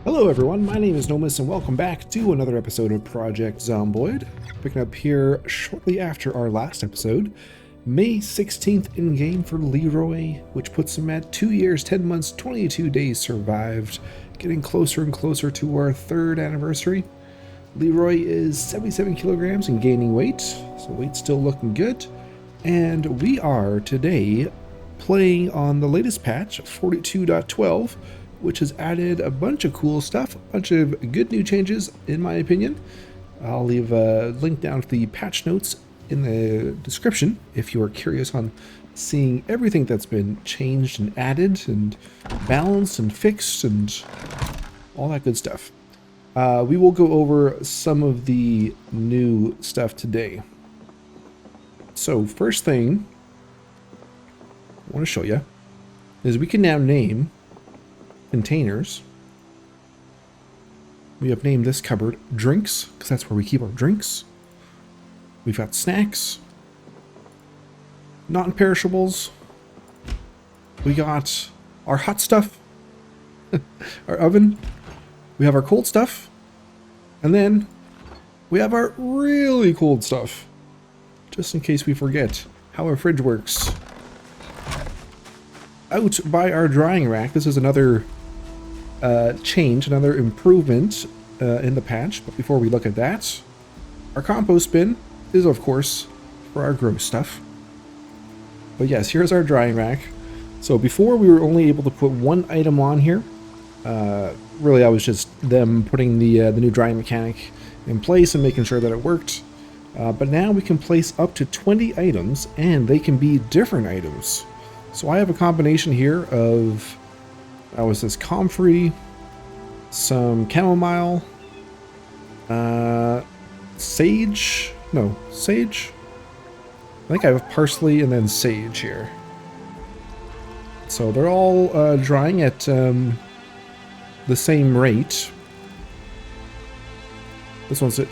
Hello everyone, my name is Nomus and welcome back to another episode of Project Zomboid. Picking up here shortly after our last episode, May 16th in game for Leroy, which puts him at 2 years, 10 months, 22 days survived, getting closer and closer to our 3rd anniversary. Leroy is 77 kilograms and gaining weight, so weight's still looking good. And we are today playing on the latest patch, 42.12, which has added a bunch of cool stuff, a bunch of good new changes, in my opinion. I'll leave a link down to the patch notes in the description if you are curious on seeing everything that's been changed and added and balanced and fixed and all that good stuff. We will go over some of the new stuff today. So first thing I want to show you is we can now name containers. We have named this cupboard drinks because that's where we keep our drinks. We've got snacks, non-perishables. We got our hot stuff, our oven. We have our cold stuff, and then we have our really cold stuff, just in case we forget how our fridge works. Out by our drying rack, this is another change, another improvement in the patch. But before we look at that, our compost bin is of course for our gross stuff. But yes, here's our drying rack. So before we were only able to put one item on here. Really, I was just them putting the new drying mechanic in place and making sure that it worked. But now we can place up to 20 items, and they can be different items. So I have a combination here of, this comfrey, some chamomile, sage. I think I have parsley and then sage here. So they're all drying at the same rate. This one's a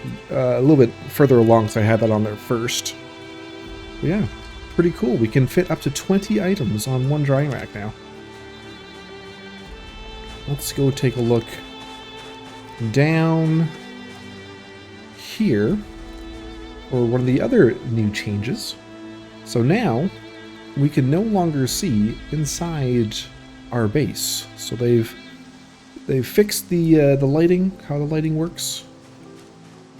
little bit further along, so I had that on there first. But yeah, pretty cool. We can fit up to 20 items on one drying rack now. Let's go take a look down here for one of the other new changes. So now we can no longer see inside our base. So they've fixed the lighting, how the lighting works.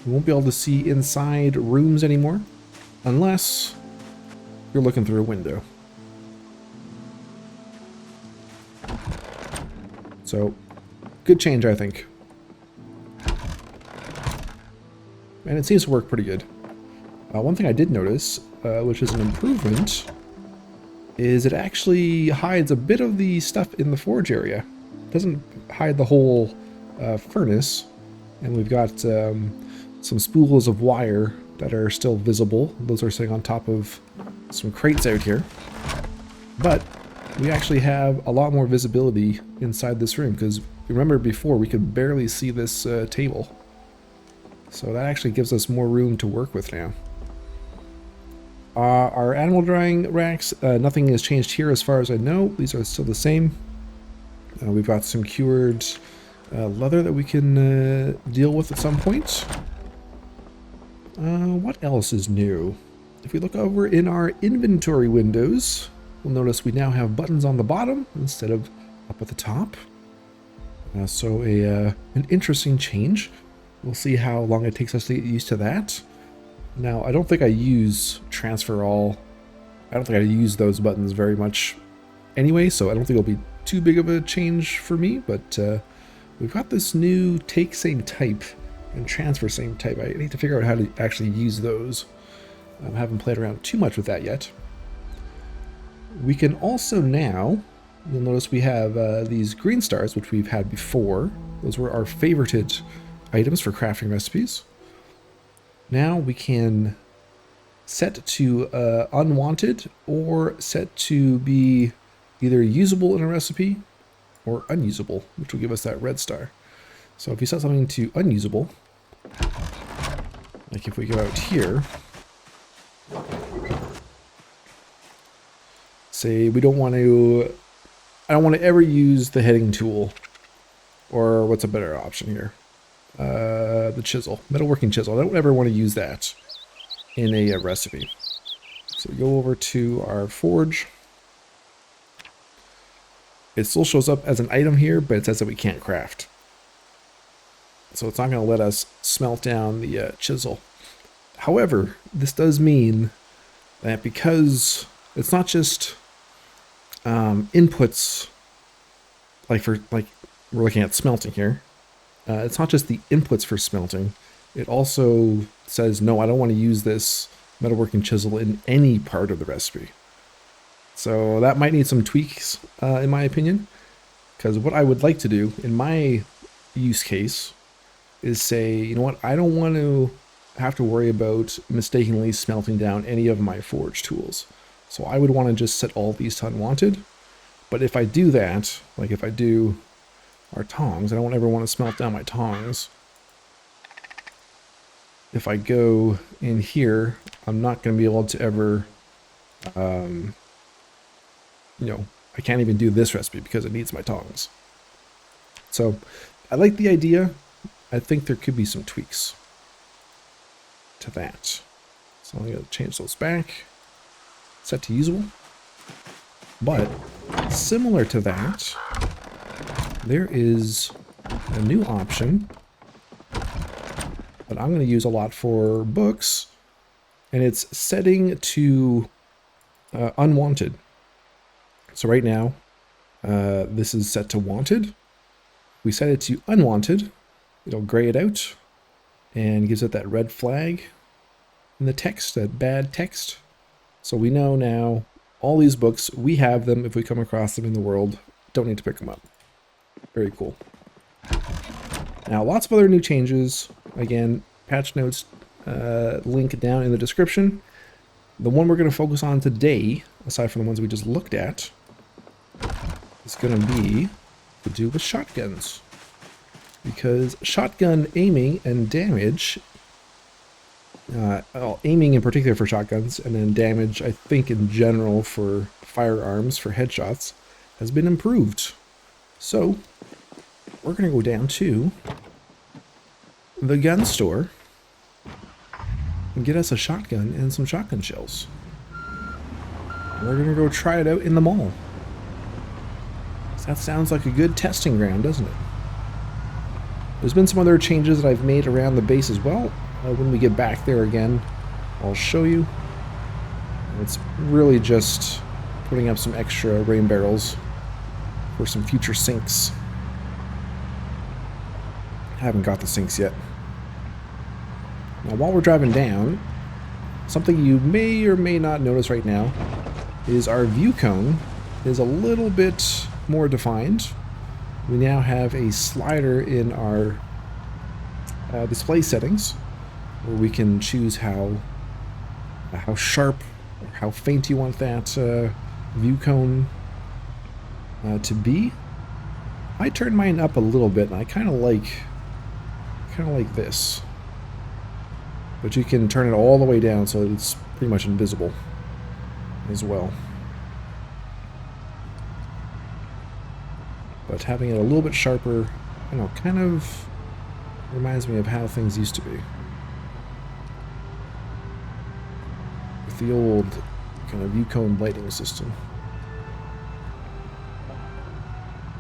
We won't be able to see inside rooms anymore unless you're looking through a window. So, good change, I think. And it seems to work pretty good. One thing I did notice, which is an improvement, is it actually hides a bit of the stuff in the forge area. It doesn't hide the whole furnace. And we've got some spools of wire that are still visible. Those are sitting on top of some crates out here. But we actually have a lot more visibility inside this room, because remember before we could barely see this table. So that actually gives us more room to work with now. Our animal drying racks, nothing has changed here as far as I know. These are still the same. We've got some cured leather that we can deal with at some point. What else is new? If we look over in our inventory windows, we'll notice we now have buttons on the bottom instead of up at the top. So an interesting change. We'll see how long it takes us to get used to that. Now, I don't think I use transfer all. I don't think I use those buttons very much anyway, so I don't think it'll be too big of a change for me. But we've got this new take same type and transfer same type. I need to figure out how to actually use those. I haven't played around too much with that yet. We can also now, you'll notice we have these green stars, which we've had before. Those were our favorited items for crafting recipes. Now we can set to unwanted or set to be either usable in a recipe or unusable, which will give us that red star. So if we set something to unusable, like if we go out here, say we don't want to, I don't want to ever use the heading tool Or what's a better option here? The chisel, metalworking chisel. I don't ever want to use that in a recipe. So we go over to our forge. It still shows up as an item here, but it says that we can't craft. So it's not going to let us smelt down the chisel. However, this does mean that because it's not just inputs, like we're looking at smelting here. It's not just the inputs for smelting. It also says, no, I don't want to use this metalworking chisel in any part of the recipe. So that might need some tweaks, in my opinion. Because what I would like to do in my use case is say, you know what, I don't want to have to worry about mistakenly smelting down any of my forge tools. So I would want to just set all these to unwanted. But if I do that, like if I do our tongs, I don't ever want to smelt down my tongs. If I go in here, I'm not going to be able to ever, you know, I can't even do this recipe because it needs my tongs. So I like the idea. I think there could be some tweaks to that. So I'm going to change those back, set to usable. But similar to that, there is a new option that I'm going to use a lot for books, and it's setting to unwanted. So right now, this is set to wanted. We set it to unwanted. It'll gray it out and gives it that red flag in the text, that bad text. So we know now all these books, we have them if we come across them in the world. Don't need to pick them up. Very cool. Now, lots of other new changes. Again, patch notes link down in the description. The one we're going to focus on today, aside from the ones we just looked at, is going to be to do with shotguns. Because shotgun aiming and damage, aiming in particular for shotguns, and then damage, I think in general for firearms, for headshots, has been improved. So, we're going to go down to the gun store and get us a shotgun and some shotgun shells. We're going to go try it out in the mall. That sounds like a good testing ground, doesn't it? There's been some other changes that I've made around the base as well. When we get back there again, I'll show you. It's really just putting up some extra rain barrels for some future sinks. I haven't got the sinks yet. Now, while we're driving down, something you may or may not notice right now is our view cone is a little bit more defined. We now have a slider in our display settings where we can choose how sharp or how faint you want that view cone to be. I turned mine up a little bit, and I kind of like this. But you can turn it all the way down so it's pretty much invisible as well. But having it a little bit sharper, I don't know, kind of reminds me of how things used to be. With the old kind of view cone lighting system.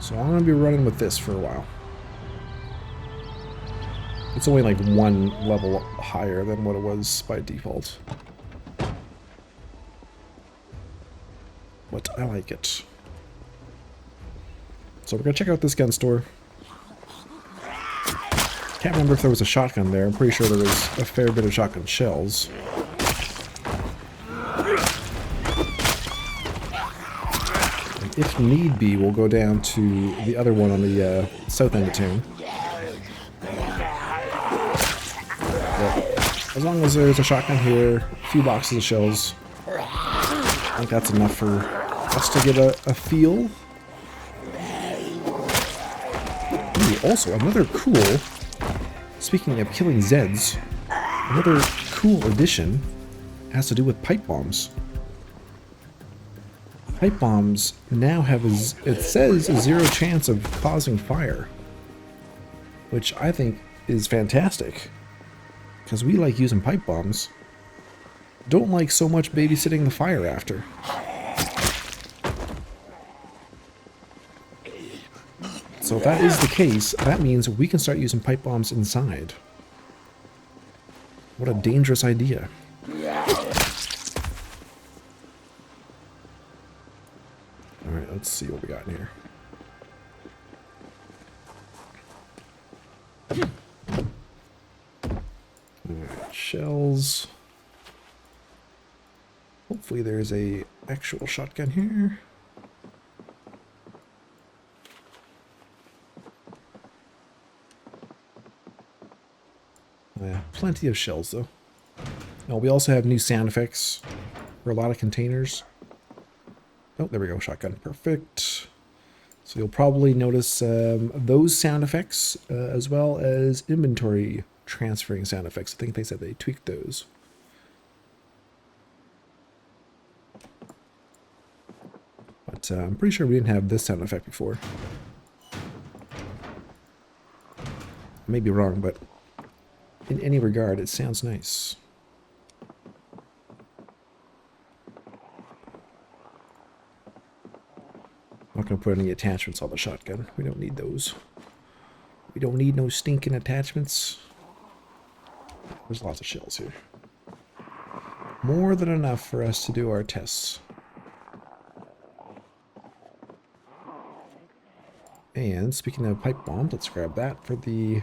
So I'm going to be running with this for a while. It's only like one level higher than what it was by default. But I like it. So we're going to check out this gun store. Can't remember if there was a shotgun there. I'm pretty sure there was a fair bit of shotgun shells. And if need be, we'll go down to the other one on the south end of town. But as long as there's a shotgun here, a few boxes of shells, I think that's enough for us to get a feel. Ooh, also, another cool, speaking of killing Zeds, another cool addition has to do with pipe bombs. Pipe bombs now have, it says, a 0 chance of causing fire. which I think is fantastic, because we like using pipe bombs. Don't like so much babysitting the fire after. So if that is the case, that means we can start using pipe bombs inside. What a dangerous idea. Alright, let's see what we got in here. Alright, shells. Hopefully there's a actual shotgun here. Yeah, plenty of shells though. Oh, we also have new sound effects for a lot of containers. Oh, there we go, shotgun. Perfect. So you'll probably notice those sound effects as well as inventory transferring sound effects. I think they said they tweaked those. But I'm pretty sure we didn't have this sound effect before. I may be wrong, but in any regard, it sounds nice. I'm not going to put any attachments on the shotgun. We don't need those. We don't need no stinking attachments. There's lots of shells here. More than enough for us to do our tests. And speaking of pipe bombs, let's grab that for the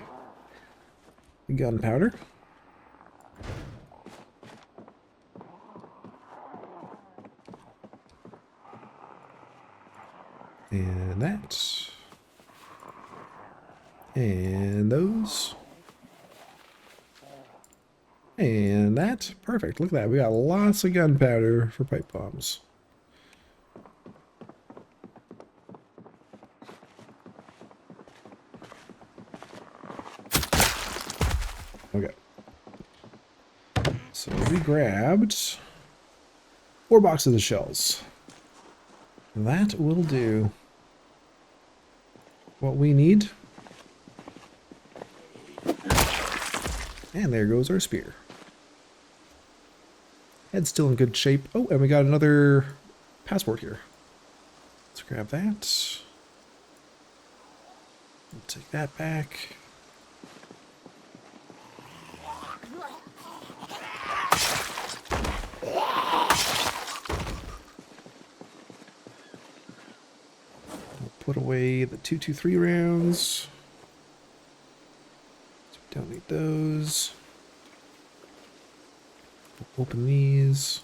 gunpowder. And that. And those. And that. Perfect. Look at that. We got lots of gunpowder for pipe bombs. Okay. So we grabbed 4 boxes of shells. That will do what we need. And there goes our spear. Head's still in good shape. Oh, and we got another passport here. Let's grab that. We'll take that back. Put away the 223 rounds. So we don't need those. We'll open these.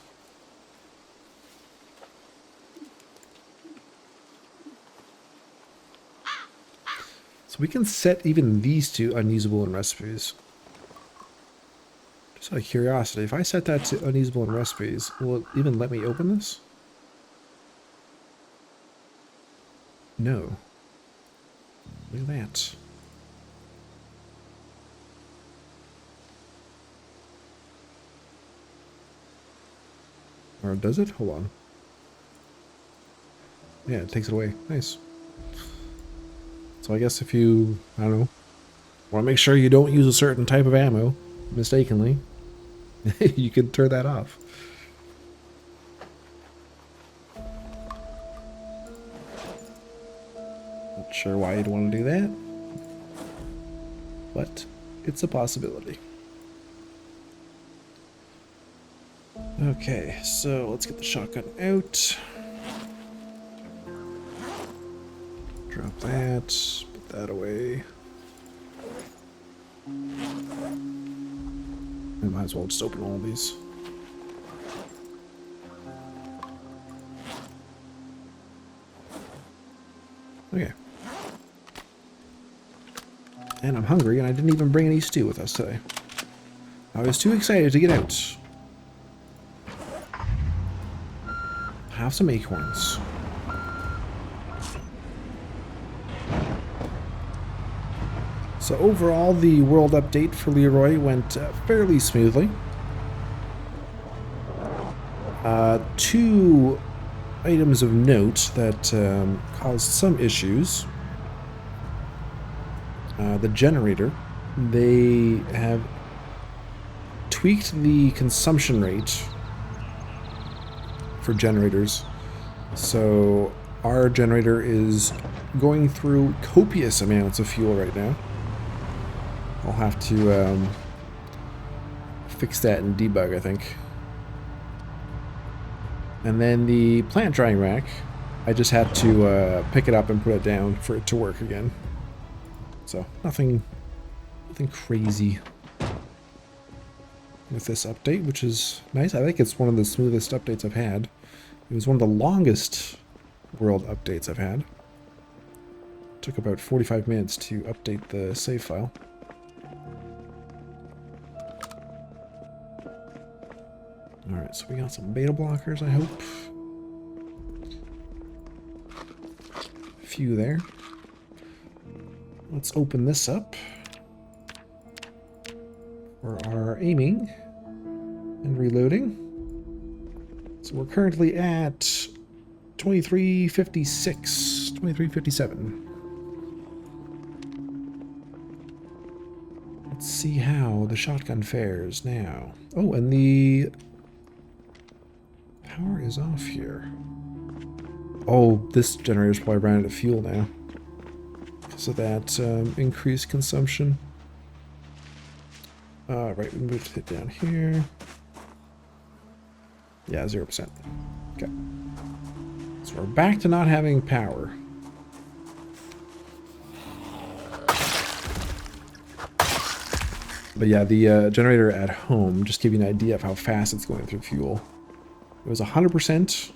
So we can set even these two unusable in recipes. Just out of curiosity, if I set that to unusable in recipes, will it even let me open this? No. Look at that. Or does it? Hold on. Yeah, it takes it away. Nice. So I guess if you, I don't know, want to make sure you don't use a certain type of ammo mistakenly, you can turn that off. Not sure why you'd want to do that, but it's a possibility. Okay, so let's get the shotgun out. Drop that, put that away. I might as well just open all these. Okay. And I'm hungry, and I didn't even bring any stew with us today. I was too excited to get out. Have some acorns. So overall, the world update for Leroy went fairly smoothly. 2 items of note that caused some issues. the generator, they have tweaked the consumption rate for generators. So our generator is going through copious amounts of fuel right now. I'll have to fix that in debug, I think. And then the plant drying rack, I just had to pick it up and put it down for it to work again. So nothing crazy with this update, which is nice. I think it's one of the smoothest updates I've had. It was one of the longest world updates I've had. Took about 45 minutes to update the save file. Alright, so we got some beta blockers, I hope. A few there. Let's open this up for our aiming and reloading. So we're currently at 2356, 2357. Let's see how the shotgun fares now. Oh, and the power is off here. Oh, this generator's probably running out of fuel now because of that increased consumption. Right, we moved it down here. Yeah, 0%. Okay. So we're back to not having power. But yeah, the generator at home, just to give you an idea of how fast it's going through fuel. It was 100%.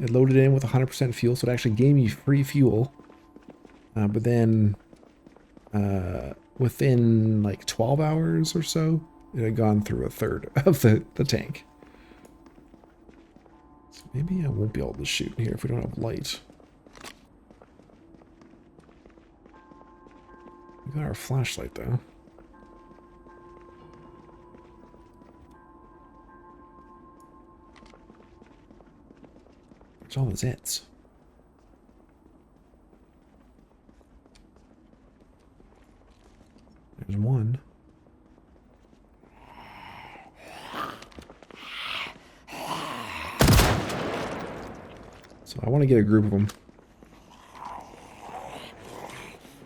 It loaded in with 100% fuel, so it actually gave me free fuel. But then, within like 12 hours or so, it had gone through a third of the tank. So maybe I won't be able to shoot in here if we don't have light. We got our flashlight though. Where's all the zits? There's one. So I want to get a group of them.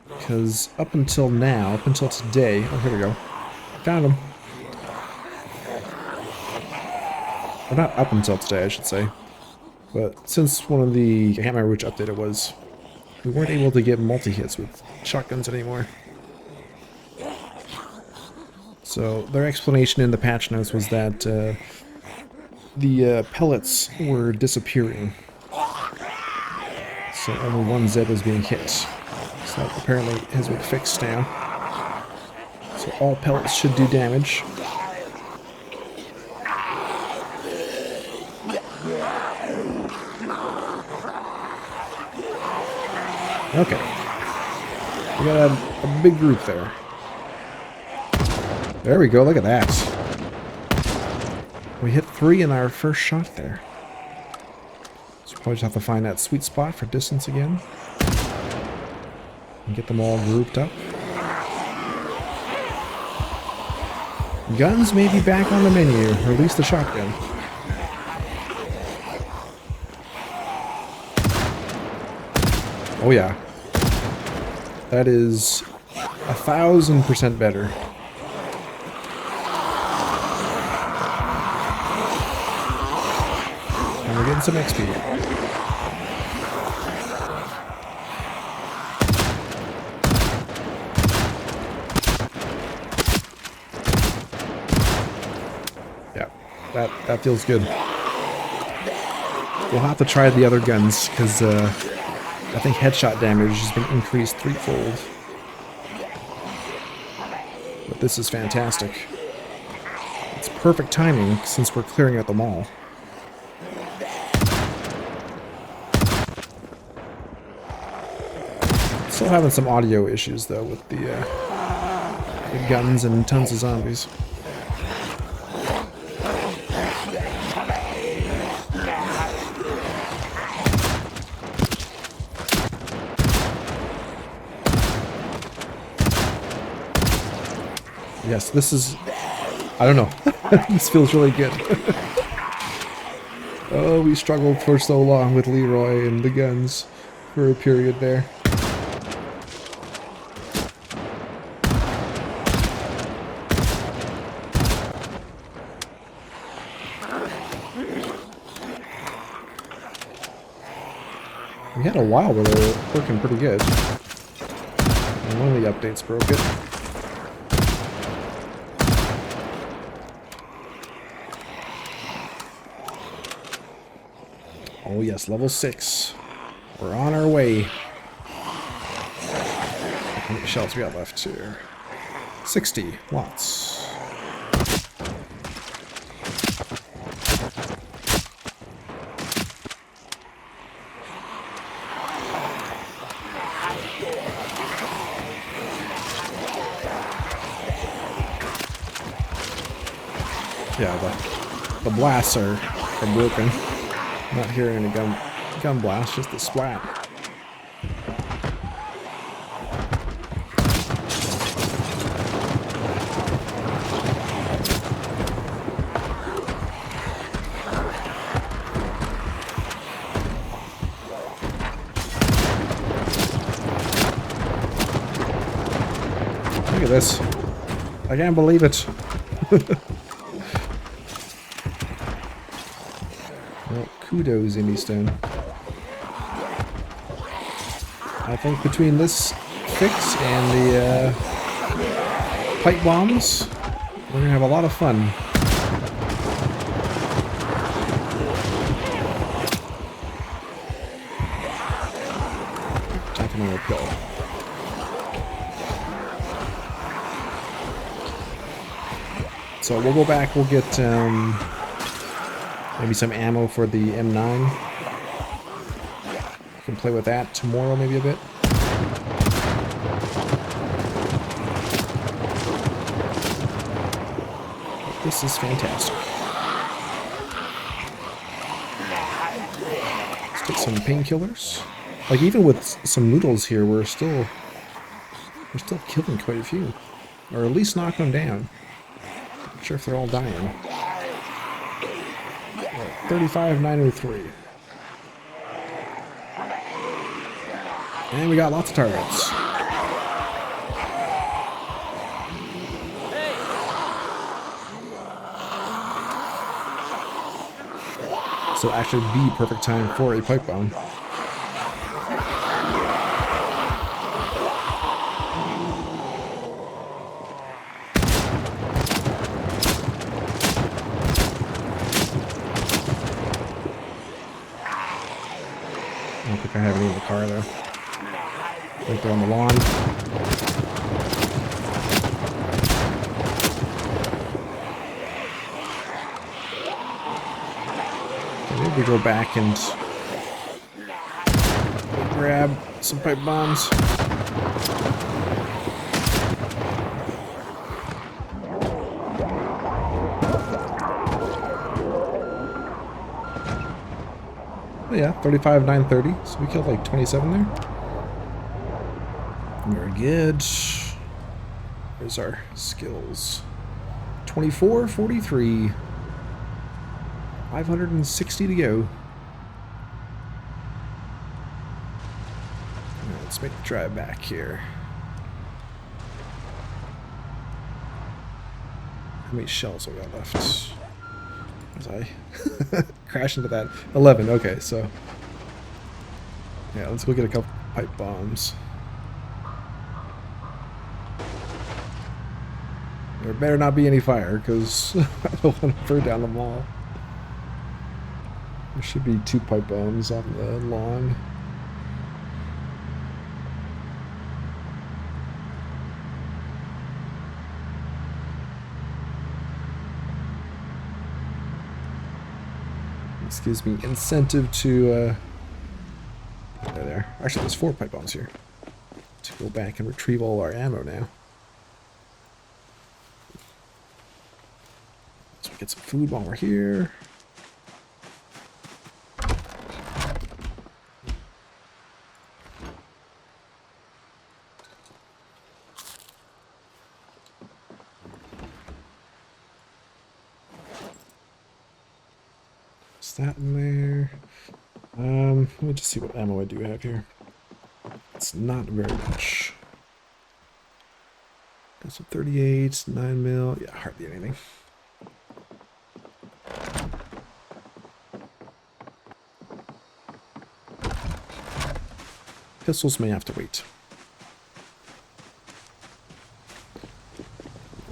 Because up until now, up until today... Oh, here we go. Found them. Or not up until today, I should say. But since one of the... I can't remember which update it was. We weren't able to get multi-hits with shotguns anymore. So their explanation in the patch notes was that the pellets were disappearing. So only one Zed was being hit. So that apparently has been fixed now. So all pellets should do damage. Okay. We got a big group there. There we go, look at that. We hit 3 in our first shot there. So we'll probably just have to find that sweet spot for distance again. And get them all grouped up. Guns may be back on the menu, or at least the shotgun. Oh yeah. That is 1000% better. And we're getting some XP. Yeah, that feels good. We'll have to try the other guns, because I think headshot damage has been increased 3-fold. But this is fantastic. It's perfect timing since we're clearing out the mall. Still having some audio issues though with the guns and tons of zombies. Yes, this is... I don't know. This feels really good. Oh, we struggled for so long with Leroy and the guns for a period there. We had a while where they were working pretty good. And one of the updates broke it. Oh yes, level 6. We're on our way. How many shells we got left here? 60 lots. Yeah, the blasts are broken. I'm not hearing any gun blasts, just the splat. Look at this. I can't believe it. Well, kudos, Indy Stone. I think between this fix and the pipe bombs, we're gonna have a lot of fun. Taking another pill. So we'll go back, we'll get maybe some ammo for the M9. We can play with that tomorrow maybe a bit. This is fantastic. Let's get some painkillers. Like even with some noodles here, we're still killing quite a few. Or at least knocking them down. Not sure if they're all dying. 35,903. And we got lots of targets. So actually the perfect time for a pipe bomb. I don't think I have any in the car though. I think they're on the lawn. Maybe go back and grab some pipe bombs. Oh yeah, 35,930. So we killed like 27 there. Very good. Where's our skills? 2443. 560 to go. Right, let's make the drive back here. How many shells we got left? Was I crash into that? 11. Okay, so yeah, let's go get a couple pipe bombs. There better not be any fire, because I don't want to burn down the mall. There should be 2 pipe bombs on the lawn. This gives me incentive to there. Actually, there's 4 pipe bombs here. To go back and retrieve all our ammo now. So we get some food while we're here. that in there. Let me just see what ammo I do have here. It's not very much. Got some 38, 9 mil. Yeah, hardly anything. Pistols may have to wait.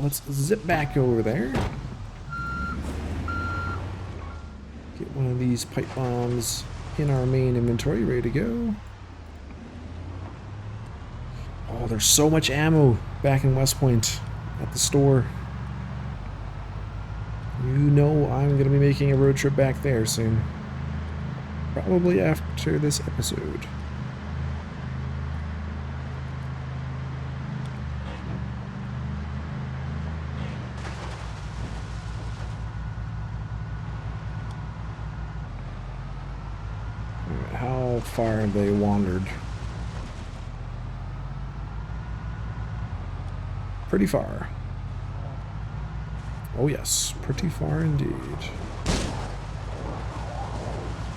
Let's zip back over there. Get one of these pipe bombs in our main inventory, ready to go. Oh, there's so much ammo back in West Point at the store. You know I'm going to be making a road trip back there soon. Probably after this episode. How far have they wandered? Pretty far. Oh yes, pretty far indeed.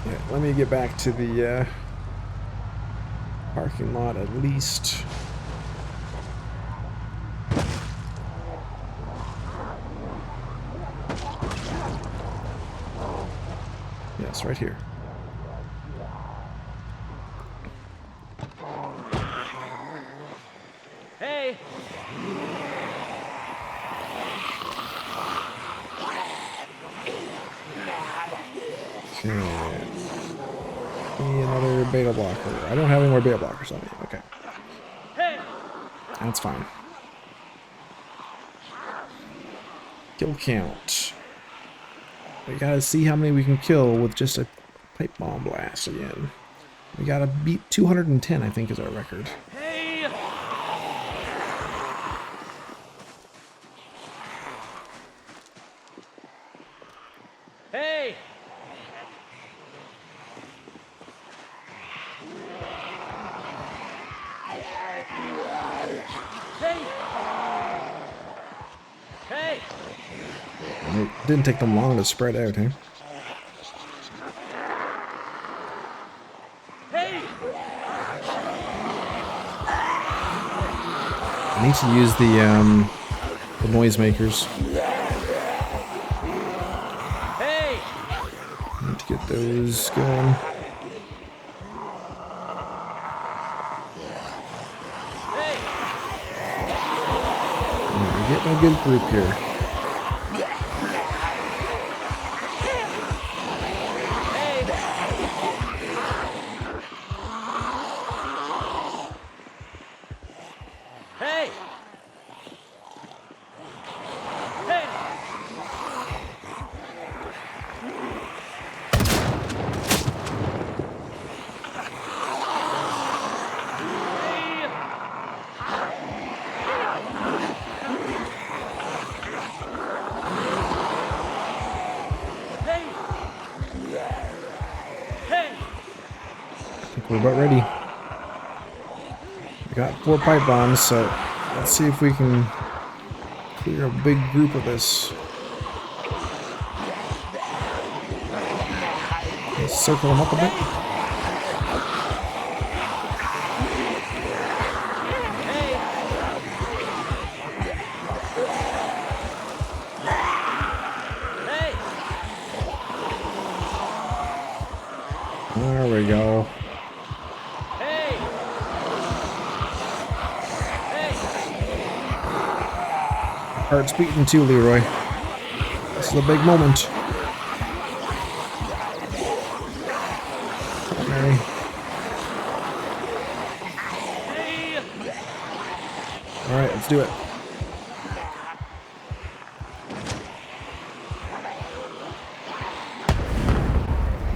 Yeah, let me get back to the parking lot at least. Yes, right here. Hey! Okay. Another beta blocker. I don't have any more beta blockers on me. Okay. Hey! That's fine. Kill count. We gotta see how many we can kill with just a pipe bomb blast again. We gotta beat 210, I think, is our record. Hey! Hey! Hey! Hey! And it didn't take them long to spread out, huh? Hey! I need to use the noisemakers. Hey! Need to get those going. Hey! We're getting a good group here. Hey! Hey! I think we're about ready. We got 4 pipe bombs, so let's see if we can clear a big group of this. Let's circle them up a bit. There we go. Heart's beating too, Leroy. This is a big moment. Mary. Alright, let's do it.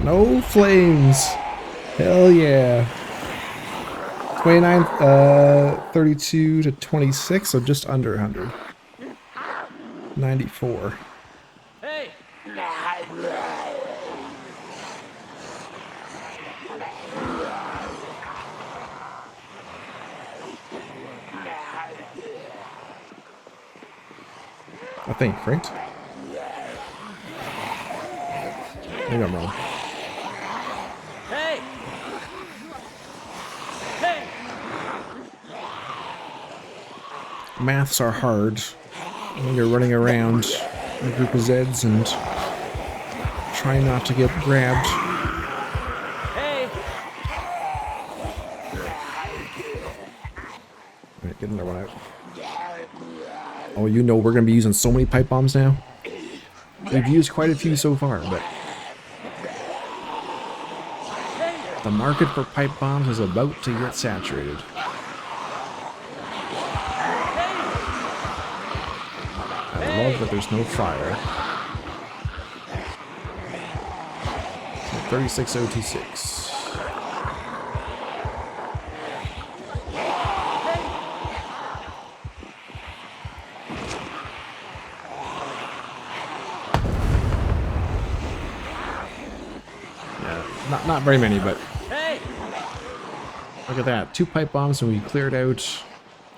No flames. Hell yeah. 29, 32 to 26, so just under 100. 94. Hey! I think, right? Maybe I'm wrong. Hey! Hey! Maths are hard when you're running around a group of Zeds and trying not to get grabbed. Hey! Alright, get another one out. Oh, you know we're going to be using so many pipe bombs now. We've used quite a few so far, but the market for pipe bombs is about to get saturated. I love that there's no fire. 36026. Yeah, not very many, but Hey! look at that. 2 pipe bombs and we cleared out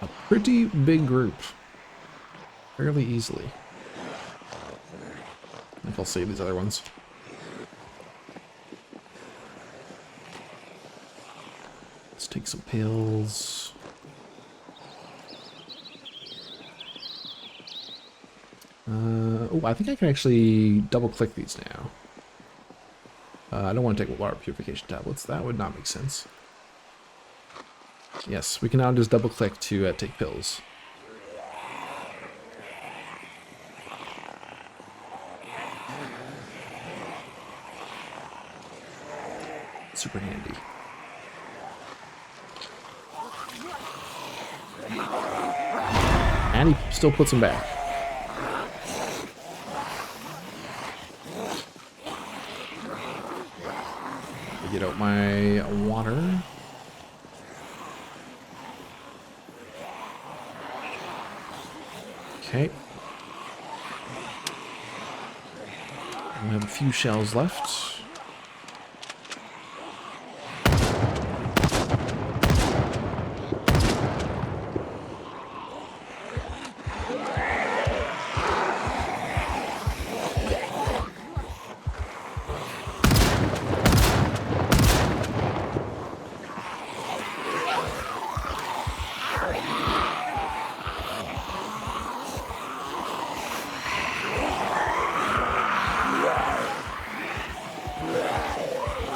a pretty big group fairly easily. I think I'll save these other ones. Let's take some pills. Oh, I think I can actually double click these now. I don't want to take water purification tablets. That would not make sense. Yes, we can now just double click to take pills. Super handy. And he still puts them back. Get out my water. Okay. We have a few shells left.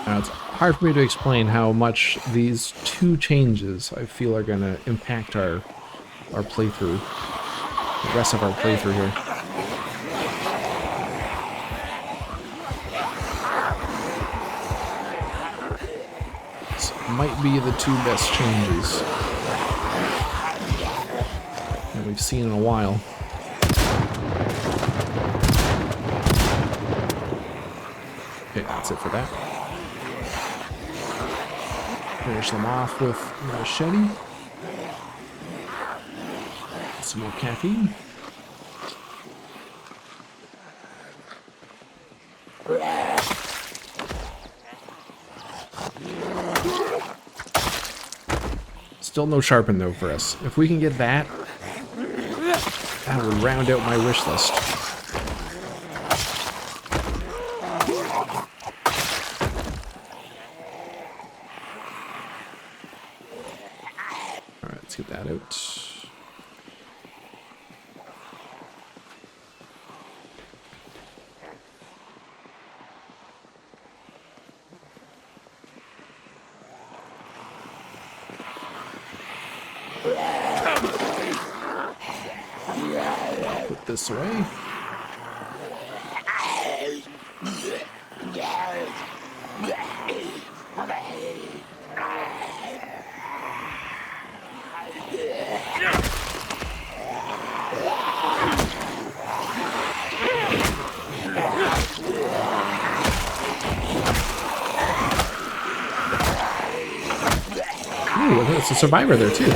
Now, it's hard for me to explain how much these 2 changes I feel are going to impact our playthrough, the rest of our playthrough here. This might be the 2 best changes that we've seen in a while. Okay, that's it for that. Finish them off with a machete. Some more caffeine. Still no sharpen though for us. If we can get that, that would round out my wish list. Alright, let's get that out. Put this away. Ooh, it's a survivor there too. And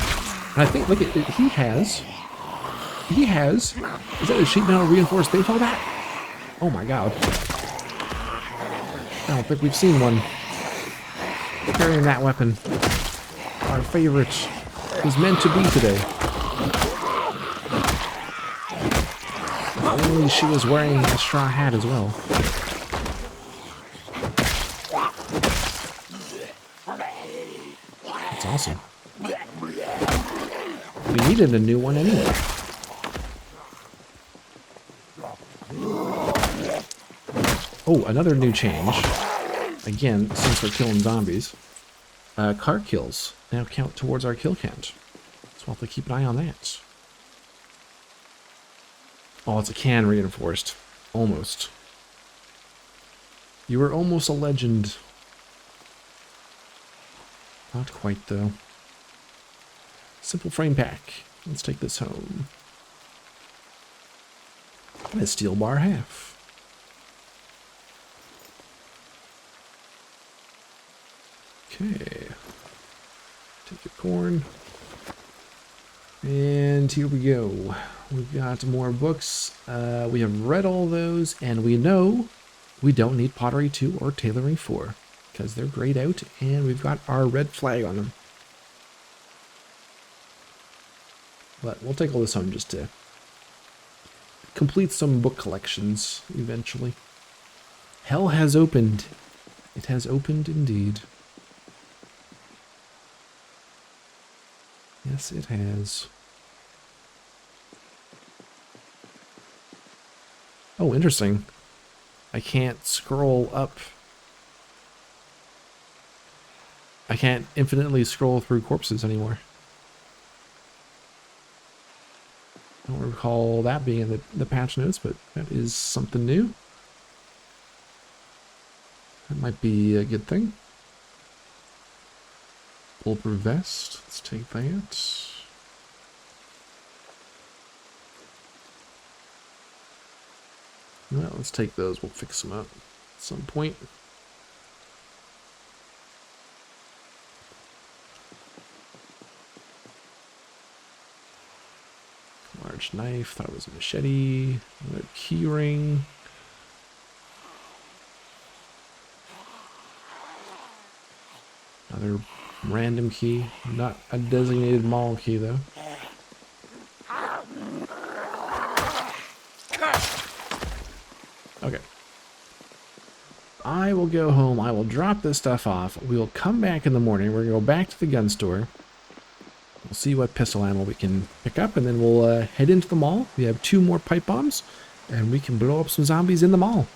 I think, look at it, he has, is that a sheet metal reinforced baseball bat? Oh my god. I don't think we've seen one carrying that weapon. Our favorite was meant to be today. Only she was wearing a straw hat as well. That's awesome. We needed a new one anyway. Oh, another new change. Again, since we're killing zombies. Car kills now count towards our kill count. So we'll have to keep an eye on that. Oh, it's a can reinforced. Almost. You were almost a legend. Not quite, though. Simple frame pack. Let's take this home. And a steel bar half. Okay. Take your corn. And here we go. We've got more books. We have read all those, and we know we don't need Pottery 2 or Tailoring 4 because they're grayed out, and we've got our red flag on them. But we'll take all this home just to complete some book collections eventually. Hell has opened. It has opened indeed. Yes, it has. Oh, interesting. I can't scroll up. I can't infinitely scroll through corpses anymore. I don't recall that being in the patch notes, but that is something new. That might be a good thing. Bulletproof vest. Let's take that. Well, let's take those. We'll fix them up at some point. Large knife. Thought it was a machete. Another key ring. Another random key. Not a designated mall key, though. Okay. I will go home. I will drop this stuff off. We will come back in the morning. We're going to go back to the gun store. We'll see what pistol ammo we can pick up, and then we'll head into the mall. We have 2 more pipe bombs, and we can blow up some zombies in the mall.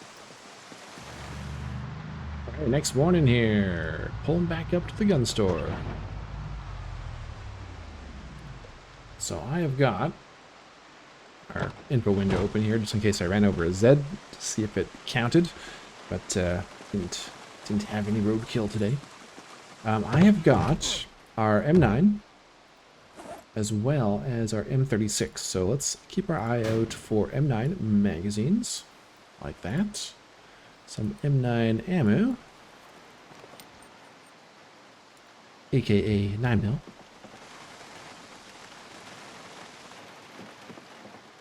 Alright, next morning here. Pulling back up to the gun store. So I have got our info window open here, just in case I ran over a Z to see if it counted, but didn't have any roadkill today. I have got our M9 as well as our M36, so let's keep our eye out for M9 magazines, like that. Some M9 ammo, aka 9mm.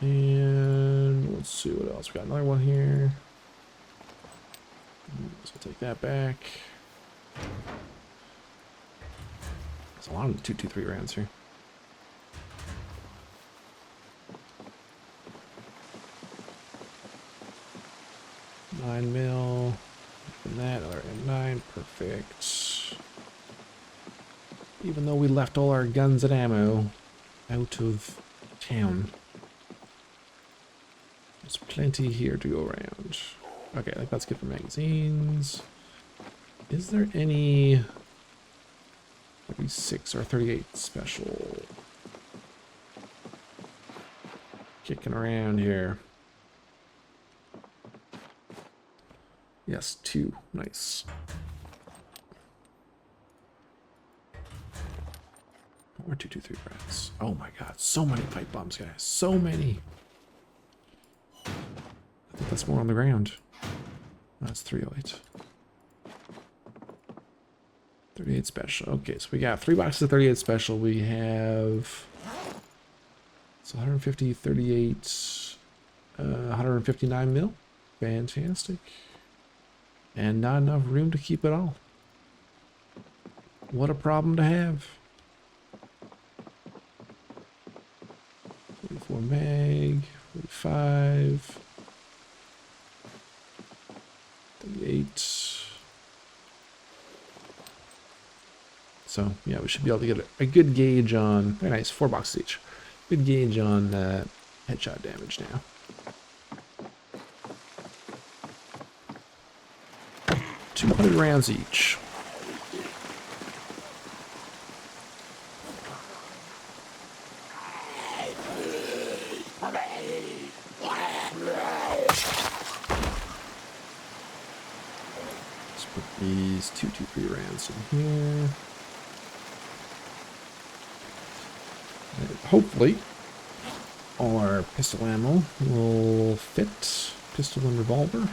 And let's see what else. We got another one here. So we'll take that back. There's a lot of 223 rounds here. Nine mil. And that other M9. Perfect. Even though we left all our guns and ammo out of town. There's plenty here to go around. Okay, I think that's good for magazines. Is there any 36 or 38 special kicking around here? Yes, 2. Nice. More 223 rounds. Oh my god, so many pipe bombs, guys. So many. I think that's more on the ground. That's 308. 38 special. Okay, so we got 3 boxes of 38 special. We have... It's 150, 38, 159 mil. Fantastic. And not enough room to keep it all. What a problem to have. 44 mag, 45... 38, So yeah, we should be able to get a good gauge on, very nice, 4 boxes each. Good gauge on headshot damage now. $200 rounds each. Let's put these 223 rounds in here. And hopefully, all our pistol ammo will fit. Pistol and revolver.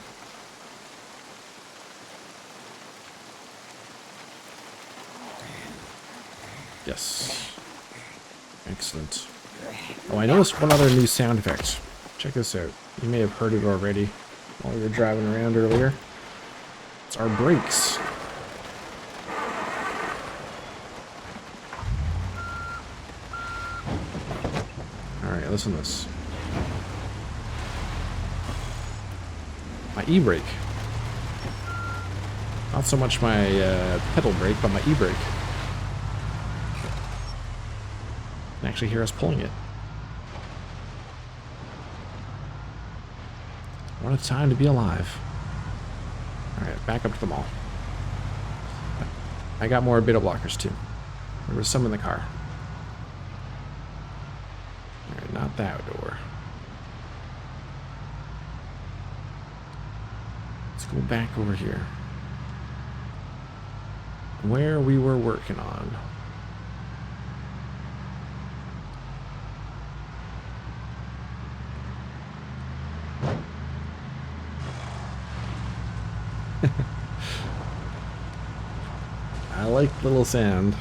Yes. Excellent. Oh, I noticed one other new sound effect. Check this out. You may have heard it already while we were driving around earlier. It's our brakes. Alright, listen to this. My e-brake. Not so much my pedal brake, but my e-brake. You can actually hear us pulling it. What a time to be alive. Alright, back up to the mall. I got more beta blockers too. There was some in the car. Alright, not that door. Let's go back over here. Where we were working on. I like little sand.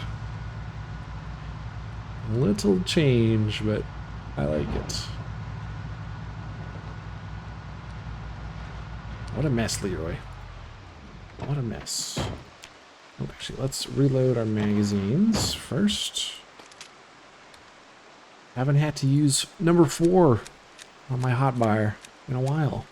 Little change, but I like it. What a mess, Leroy. What a mess. Oh, actually, let's reload our magazines first. Haven't had to use number 4 on my hotbar in a while.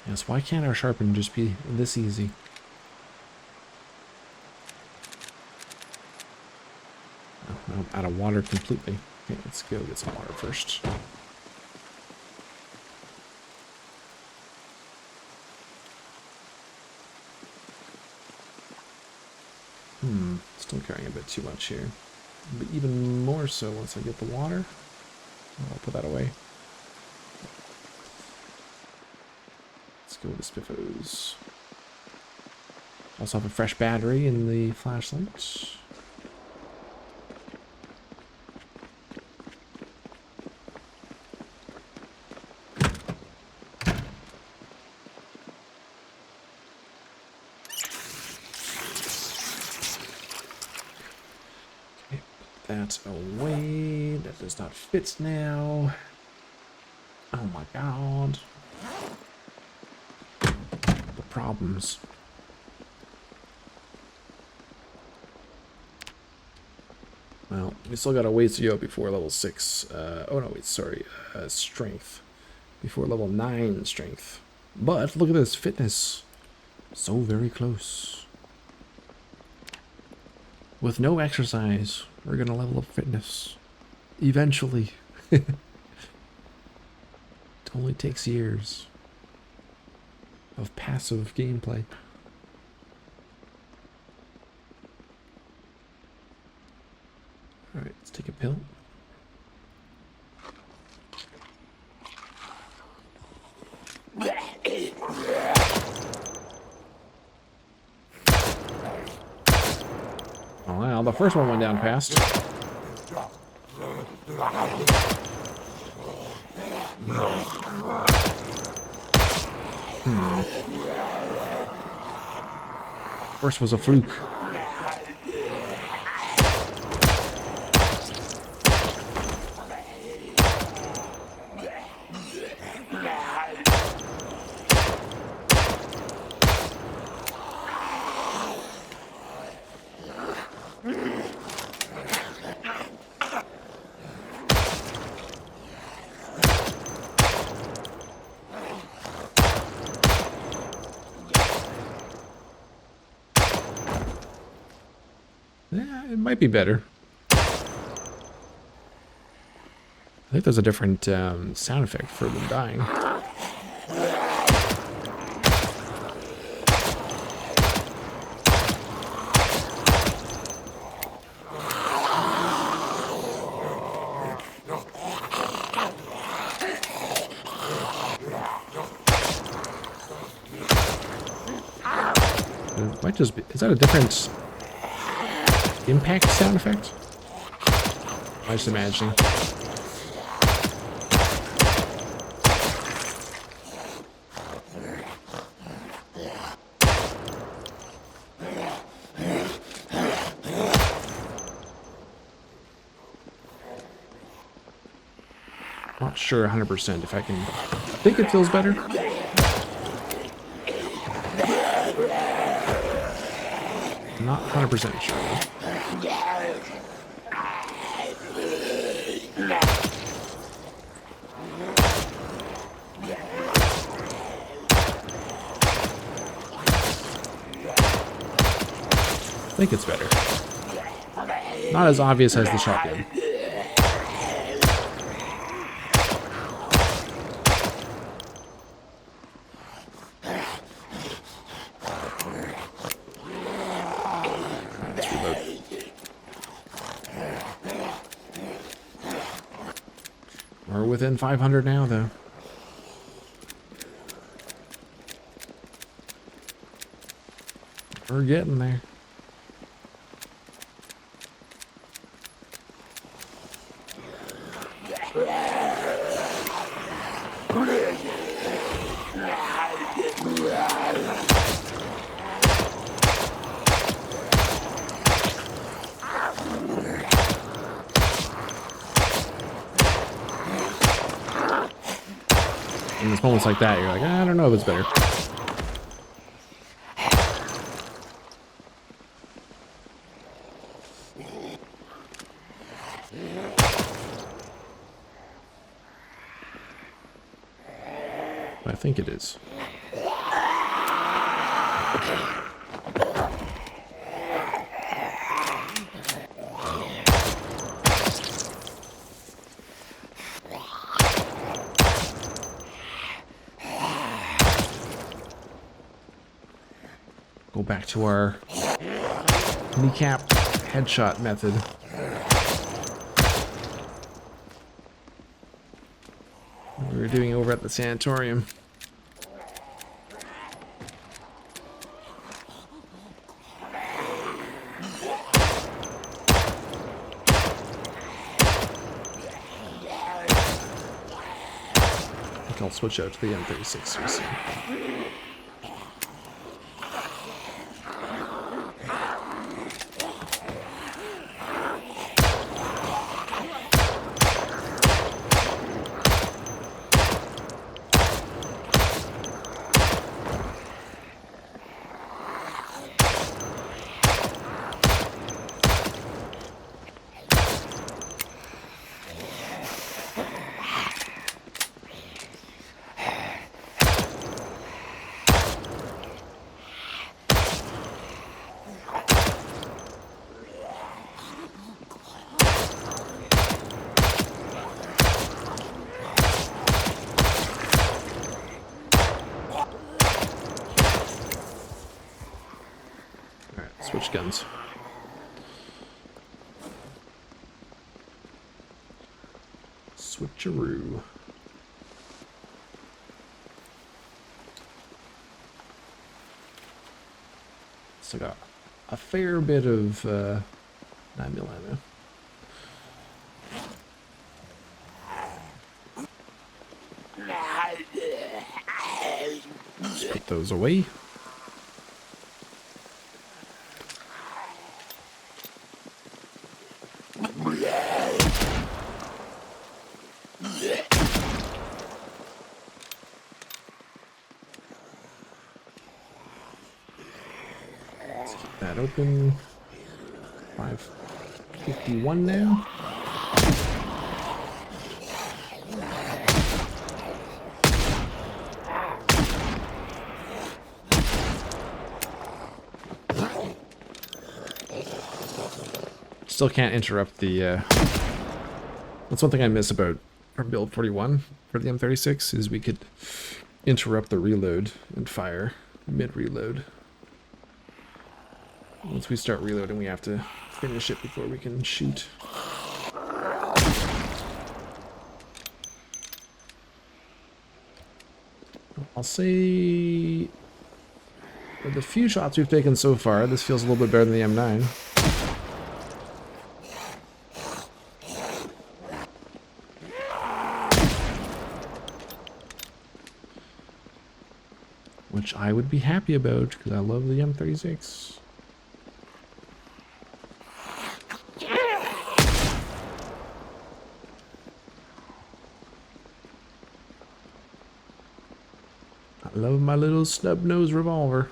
Yes, why can't our sharpen just be this easy? Oh, I'm out of water completely. Okay, let's go get some water first. Still carrying a bit too much here. But even more so once I get the water. I'll put that away. Let's go with the spiffos. Also have a fresh battery in the flashlight. Okay, put that away. That does not fit now. Oh my god. Problems. Well, we still got a ways to go before level 6. Oh no, wait, sorry. Strength. Before level 9 strength. But look at this fitness. So very close. With no exercise, we're gonna level up fitness. Eventually. It only takes years of passive gameplay. Alright, let's take a pill. Oh wow, the first one went down fast. First was a fluke. Yeah, it might be better. I think there's a different sound effect for them dying. It might just be... Is that a different impact sound effect? I'm just imagining. Not sure 100% if I can... I think it feels better. Not 100% sure. I think it's better. Not as obvious as the shotgun. Let's reload. We're within 500 now, though. We're getting there. In there's moments like that, you're like, I don't know if it's better. I think it is. Go back to our kneecap headshot method. We were doing over at the sanatorium. I think I'll switch out to the M36 soon. Switch guns. Switcheroo. So got a fair bit of 9mm ammo. Let's put those away. Let's keep that open. 551 now. Still can't interrupt the, that's one thing I miss about our build 41 for the M36, is we could interrupt the reload and fire mid-reload. Once we start reloading, we have to finish it before we can shoot. I'll say, with the few shots we've taken so far, this feels a little bit better than the M9. Which I would be happy about, because I love the M36. I love my little snub-nosed revolver.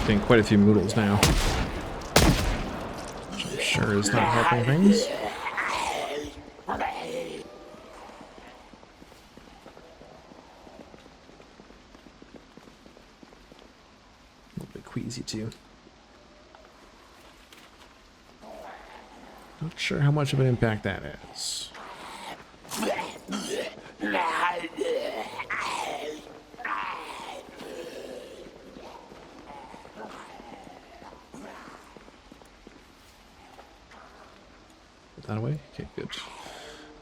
Getting quite a few moodles now, which I'm sure is not helping things. A little bit queasy too. Not sure how much of an impact that is. That away? Okay, good.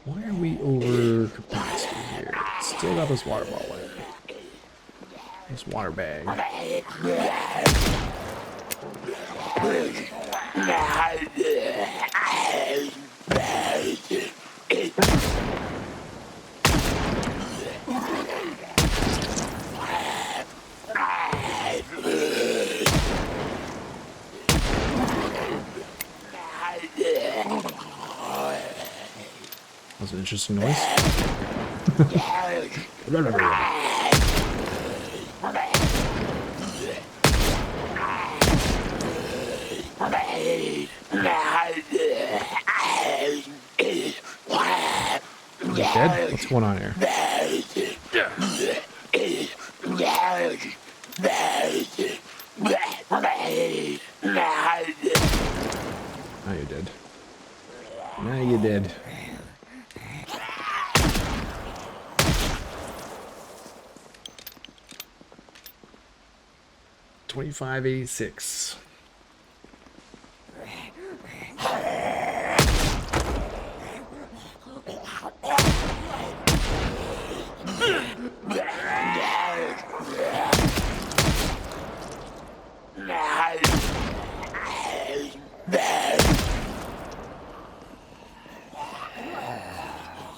Why are we over capacity here? Still got this water bottle in. This water bag. That was an interesting noise. Dead? What's going on here? Now you're dead. Now you're dead. $25.86.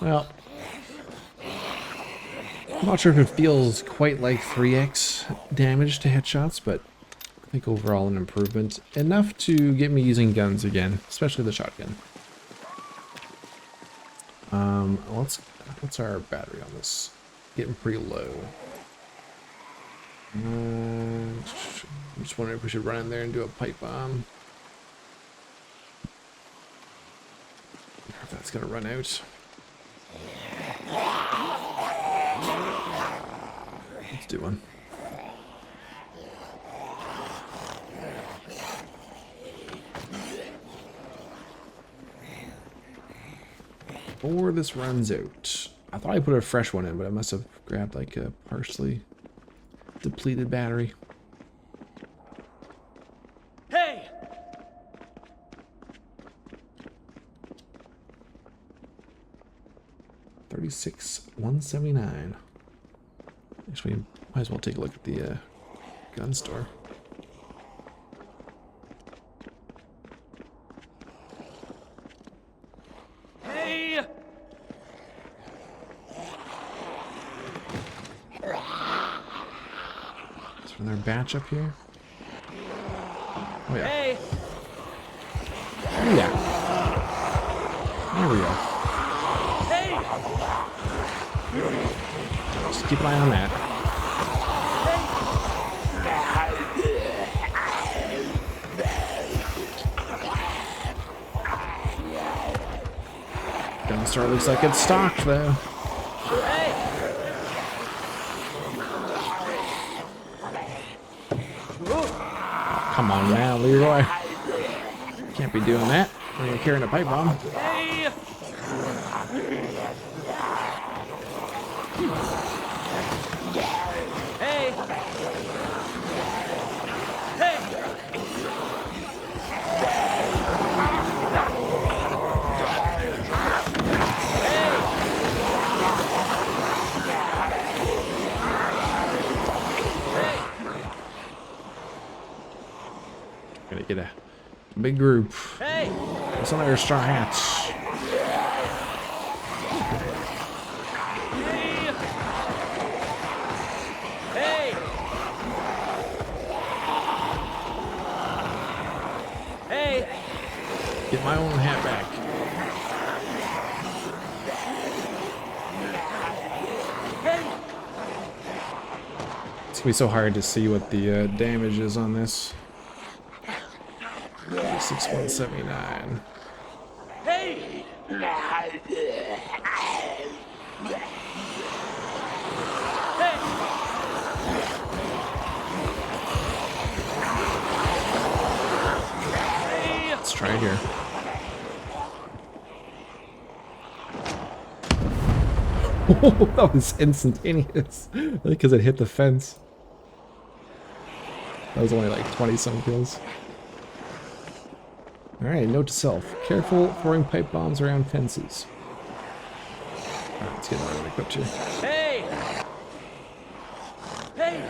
Well, I'm not sure if it feels quite like 3x damage to headshots, but I think overall an improvement. Enough to get me using guns again, especially the shotgun. What's our battery on this? Getting pretty low. I'm just wondering if we should run in there and do a pipe bomb. If that's gonna run out. Let's do one. Before this runs out. I thought I put a fresh one in, but I must have grabbed like a partially depleted battery. Hey! 36,179. Actually, might as well take a look at the gun store. Hey! Is there another batch up here? Oh yeah. Hey! Oh yeah. There we go. Hey! Just keep an eye on that. Gun store looks like it's stocked though. Hey! Come on now, Leroy. Can't be doing that when you're carrying a pipe bomb. Hey! Hey! Hey! Gonna get a big group. Hey! Some of their straw hats. Hey! Hey! Get my own hat back. Hey! It's gonna be so hard to see what the damage is on this. 6179. Hey! Let's try it here. That was instantaneous. Because it hit the fence. That was only like 20 some kills. Alright, note to self. Careful throwing pipe bombs around fences. Alright, let's get another equipped here. Hey! Hey!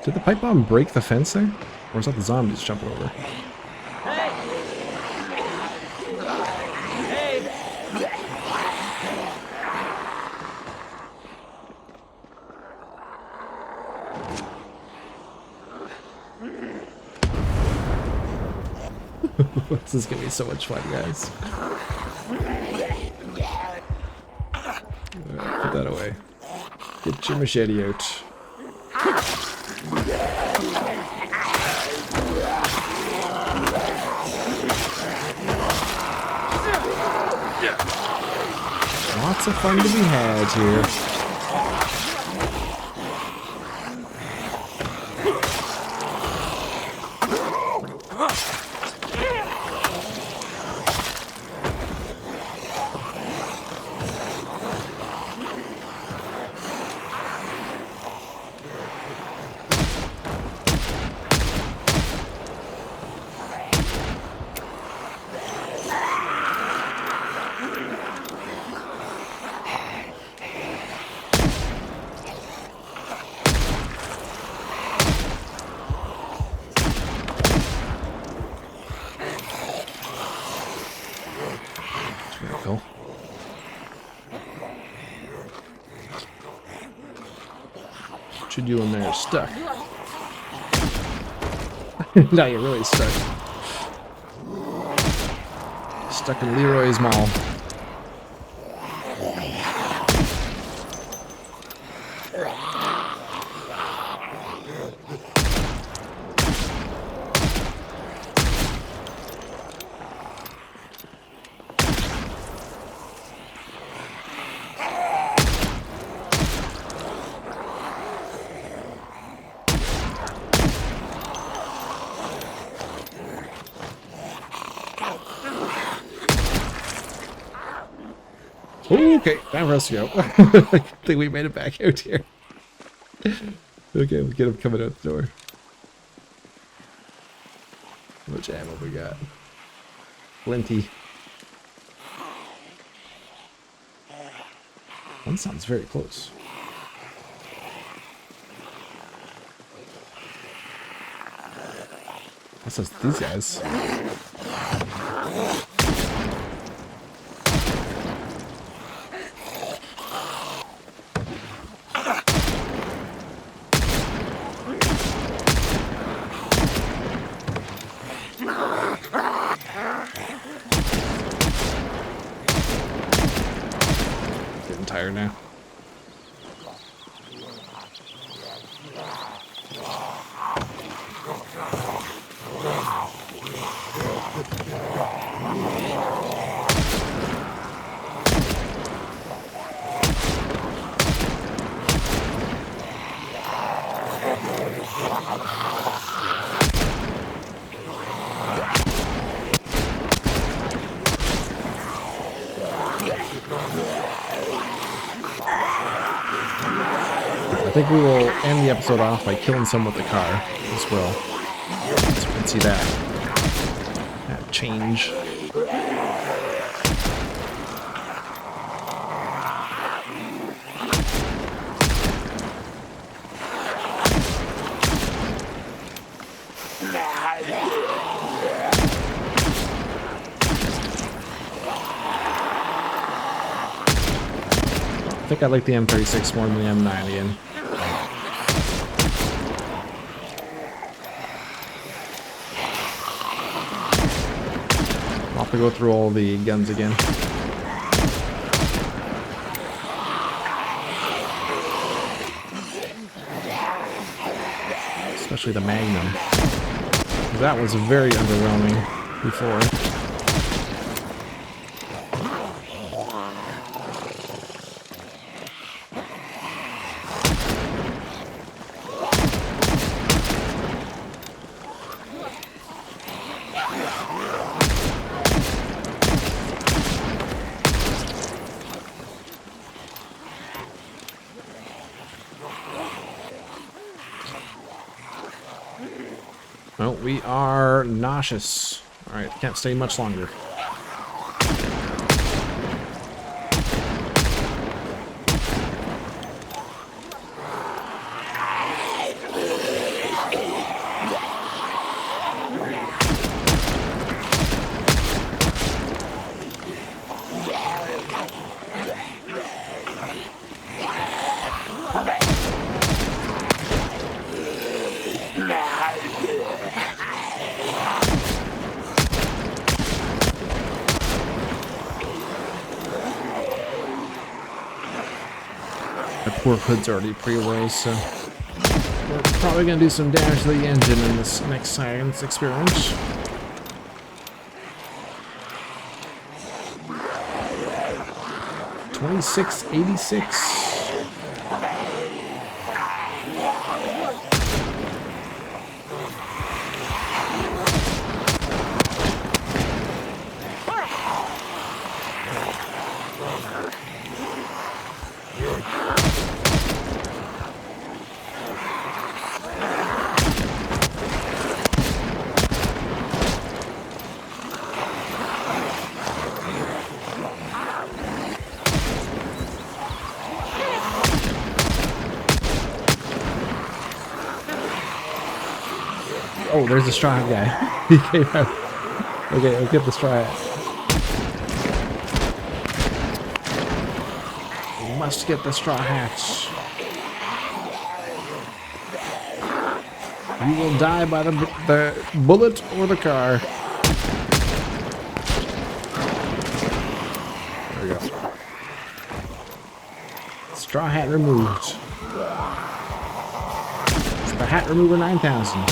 Did the pipe bomb break the fence there? Or is that the zombies jumping over? Hey! This is gonna be so much fun, guys. Put that away. Get your machete out. Lots of fun to be had here. Miracle. What you doing there? Stuck. Now you're really stuck. Stuck in Leroy's Mall. Oh, okay, time for us to go. I think we made it back out here. Okay, let's get him coming out the door. How much ammo we got? Plenty. One sounds very close. That's just these guys. Getting tired now. I think we will end the episode off by killing some with the car as well. So you can see that change. I think I like the M36 more than the M9 again. I'll have to go through all the guns again. Especially the Magnum. That was very underwhelming before. Well, we are nauseous. Alright, can't stay much longer. Poor hood's already pre-rose, so we're probably gonna do some damage to the engine in this next science experiment. $26.86. Oh, there's the straw hat guy. He came out. Okay, I'll get the straw hat. We must get the straw hats. You will die by the bullet or the car. There we go. Straw hat removed. It's the hat remover 9000.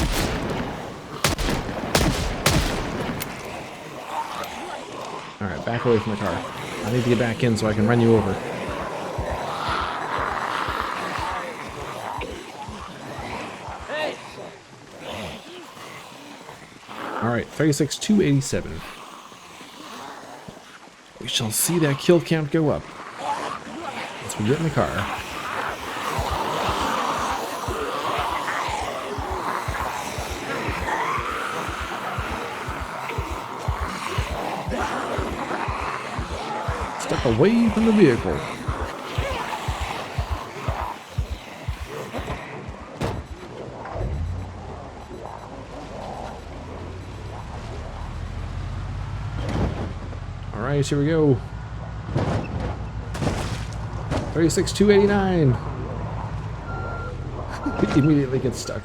Alright, back away from the car. I need to get back in so I can run you over. Hey! Alright, 36,287. We shall see that kill count go up. we get in the car. Step away from the vehicle. All right, here we go. 36,289. Immediately gets stuck.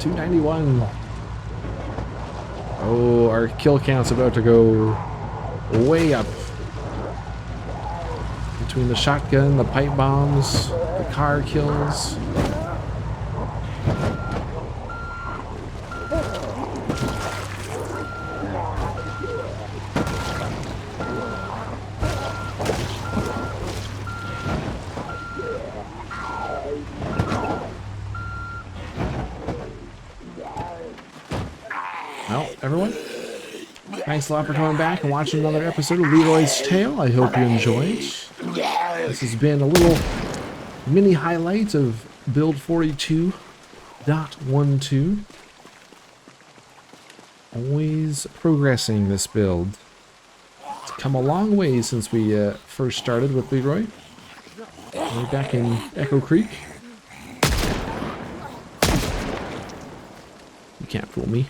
$291. Oh, our kill count's about to go way up. Between the shotgun, the pipe bombs, the car kills. Well, everyone, thanks a lot for coming back and watching another episode of Leroy's Tale. I hope you enjoyed. This has been a little mini highlight of build 42.12. Always progressing this build. It's come a long way since we first started with Leroy. Way back in Echo Creek. You can't fool me.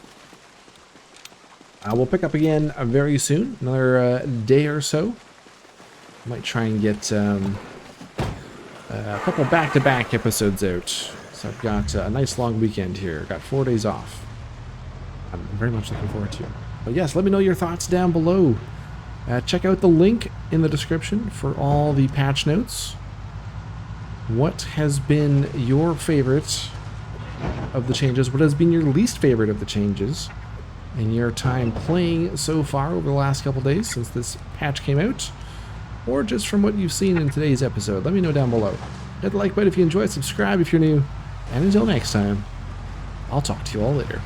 We'll pick up again very soon, another day or so. Might try and get a couple back-to-back episodes out. So I've got a nice long weekend here. Got 4 days off. I'm very much looking forward to it. But yes, let me know your thoughts down below. Check out the link in the description for all the patch notes. What has been your favorite of the changes? What has been your least favorite of the changes in your time playing so far over the last couple days since this patch came out? Or just from what you've seen in today's episode? Let me know down below. Hit the like button if you enjoyed, subscribe if you're new, and until next time, I'll talk to you all later.